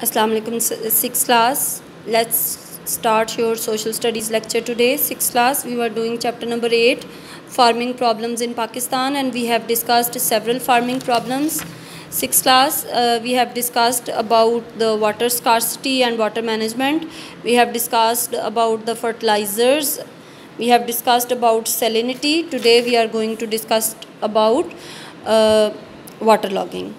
Assalamu alaikum, sixth class. Let's start your social studies lecture today. Sixth class, we were doing chapter number 8, farming problems in Pakistan, and we have discussed several farming problems. Sixth class, we have discussed about the water scarcity and water management. We have discussed about the fertilizers. We have discussed about salinity. Today we are going to discuss about waterlogging.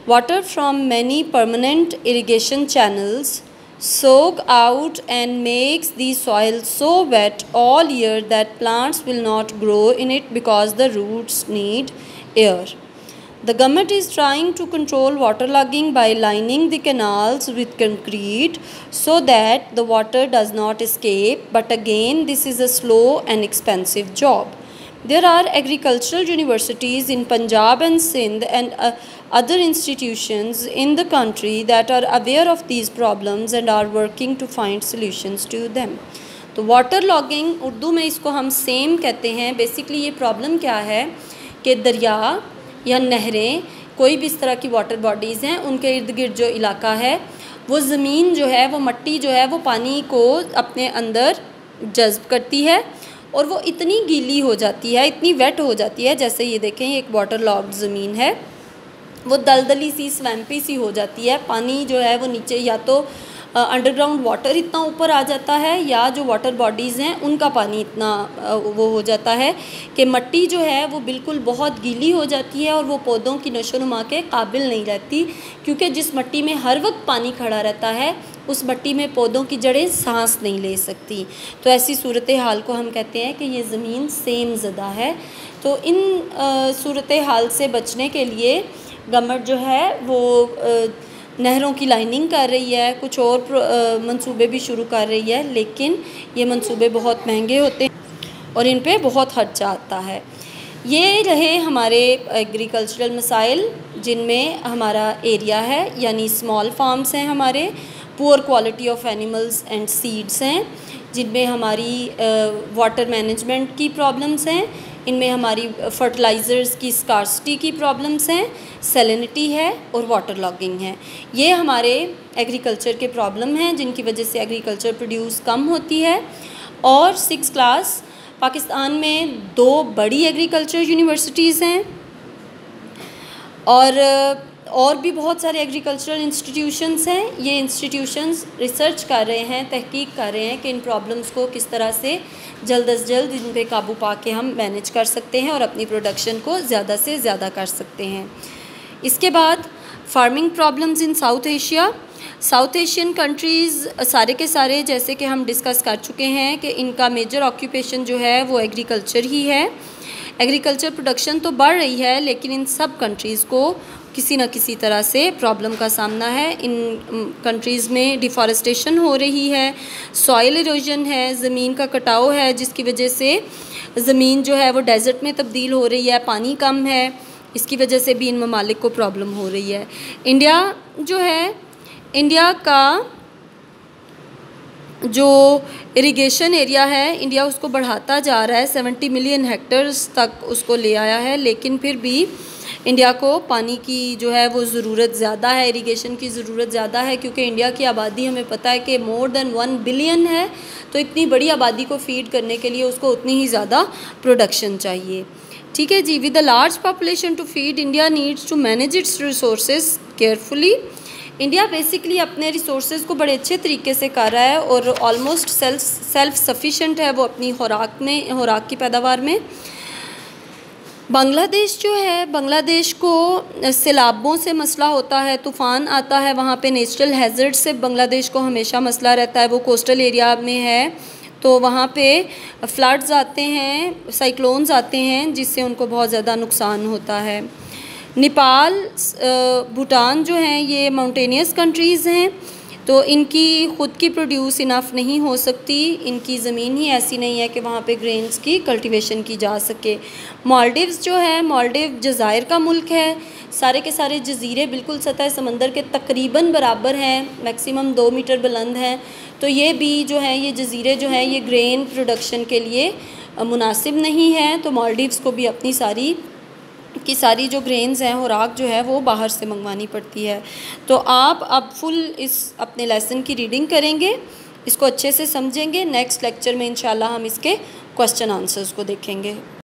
Water from many permanent irrigation channels soak out and makes the soil so wet all year that plants will not grow in it because the roots need air. The government is trying to control waterlogging by lining the canals with concrete so that the water does not escape, but again this is a slow and expensive job. There are agricultural universities in Punjab and Sindh and other institutions in the country that are aware of these problems and are working to find solutions to them. तो water logging Urdu में इसको हम same कहते हैं. Basically ये problem क्या है कि दरिया या नहरें, कोई भी इस तरह की वाटर बॉडीज़ हैं, उनके इर्द गिर्द जो इलाका है वो ज़मीन जो है, वो मट्टी जो है, वो पानी को अपने अंदर जज़्ब करती है और वो इतनी गीली हो जाती है, इतनी वेट हो जाती है. जैसे ये देखें, ये एक वाटर लॉग्ड ज़मीन है, वो दलदली सी, स्वैम्पी सी हो जाती है. पानी जो है वो नीचे या तो अंडरग्राउंड वाटर इतना ऊपर आ जाता है या जो वाटर बॉडीज़ हैं उनका पानी इतना वो हो जाता है कि मट्टी जो है वो बिल्कुल बहुत गीली हो जाती है और वो पौधों की नशोनुमा के काबिल नहीं रहती, क्योंकि जिस मट्टी में हर वक्त पानी खड़ा रहता है उस मट्टी में पौधों की जड़ें सांस नहीं ले सकती. तो ऐसी सूरत हाल को हम कहते हैं कि ये ज़मीन सेम ज़दा है. तो इन सूरत हाल से बचने के लिए गवर्नमेंट जो है वो नहरों की लाइनिंग कर रही है, कुछ और मंसूबे भी शुरू कर रही है, लेकिन ये मंसूबे बहुत महंगे होते हैं और इन पे बहुत खर्चा आता है. ये रहे हमारे एग्रीकल्चरल मसाइल जिनमें हमारा एरिया है, यानी स्मॉल फार्म्स हैं हमारे, poor quality of animals and seeds हैं, जिनमें हमारी वाटर मैनेजमेंट की प्रॉब्लम्स हैं, इनमें हमारी फर्टिलाइज़र्स की स्कार्सिटी की प्रॉब्लम्स हैं, सैलिनिटी है और वाटर लॉगिंग है. ये हमारे एग्रीकल्चर के प्रॉब्लम हैं जिनकी वजह से एग्रीकल्चर प्रोड्यूस कम होती है. और सिक्स क्लास, पाकिस्तान में 2 बड़ी एग्रीकल्चर यूनिवर्सिटीज़ हैं और भी बहुत सारे एग्रीकल्चरल इंस्टीट्यूशंस हैं. ये इंस्टीट्यूशंस रिसर्च कर रहे हैं, तहकीक कर रहे हैं कि इन प्रॉब्लम्स को किस तरह से जल्द अज जल्द इन पे काबू पा के हम मैनेज कर सकते हैं और अपनी प्रोडक्शन को ज़्यादा से ज़्यादा कर सकते हैं. इसके बाद farming problems in south Asia. South Asian countries सारे के सारे, जैसे कि हम डिस्कस कर चुके हैं कि इनका मेजर ऑक्यूपेशन जो है वो एग्रीकल्चर ही है. एग्रीकल्चर प्रोडक्शन तो बढ़ रही है, लेकिन इन सब कंट्रीज़ को किसी न किसी तरह से प्रॉब्लम का सामना है. इन कंट्रीज़ में डिफॉरेस्टेशन हो रही है, सॉइल इरोजन है, ज़मीन का कटाव है, जिसकी वजह से ज़मीन जो है वो डेजर्ट में तब्दील हो रही है, पानी कम है, इसकी वजह से भी इन ममालिक को प्रॉब्लम हो रही है. इंडिया जो है, इंडिया का जो इरिगेशन एरिया है, इंडिया उसको बढ़ाता जा रहा है, 70 मिलियन हेक्टर्स तक उसको ले आया है, लेकिन फिर भी इंडिया को पानी की जो है वो ज़रूरत ज़्यादा है, इरिगेशन की ज़रूरत ज़्यादा है, क्योंकि इंडिया की आबादी हमें पता है कि मोर देन 1 बिलियन है. तो इतनी बड़ी आबादी को फीड करने के लिए उसको उतनी ही ज़्यादा प्रोडक्शन चाहिए. ठीक है जी. With the large population to feed, India needs to manage its resources carefully. India basically अपने रिसोर्सेज को बड़े अच्छे तरीके से कर रहा है और ऑलमोस्ट सेल्फ सफिशेंट है वो अपनी खुराक की पैदावार में. बांग्लादेश जो है, बांग्लादेश को सैलाबों से मसला होता है, तूफ़ान आता है, वहाँ पे नेचुरल हैज़र्ड से बांग्लादेश को हमेशा मसला रहता है. वो कोस्टल एरिया में है तो वहाँ पे फ्लड्स आते हैं, साइक्लोन्स आते हैं, जिससे उनको बहुत ज़्यादा नुकसान होता है. नेपाल, भूटान जो हैं, ये माउंटेनियस कंट्रीज़ हैं, तो इनकी ख़ुद की प्रोड्यूस इनफ नहीं हो सकती. इनकी ज़मीन ही ऐसी नहीं है कि वहाँ पे ग्रेन्स की कल्टीवेशन की जा सके. मालदीव्स जो है, मालदीव जज़ायर का मुल्क है. सारे के सारे जज़ीरे बिल्कुल सतह समंदर के तकरीबन बराबर हैं, मैक्सिमम 2 मीटर बुलंद हैं. तो ये भी जो है, ये जज़ीरे जो हैं, ये ग्रेन प्रोडक्शन के लिए मुनासिब नहीं है. तो मालदीव्स को भी अपनी सारी कि सारी जो ग्रेन्स हैं खुराक जो है वो बाहर से मंगवानी पड़ती है। तो आप अब फुल इस अपने लेसन की रीडिंग करेंगे, इसको अच्छे से समझेंगे। नेक्स्ट लेक्चर में इंशाल्लाह हम इसके क्वेश्चन आंसर्स को देखेंगे।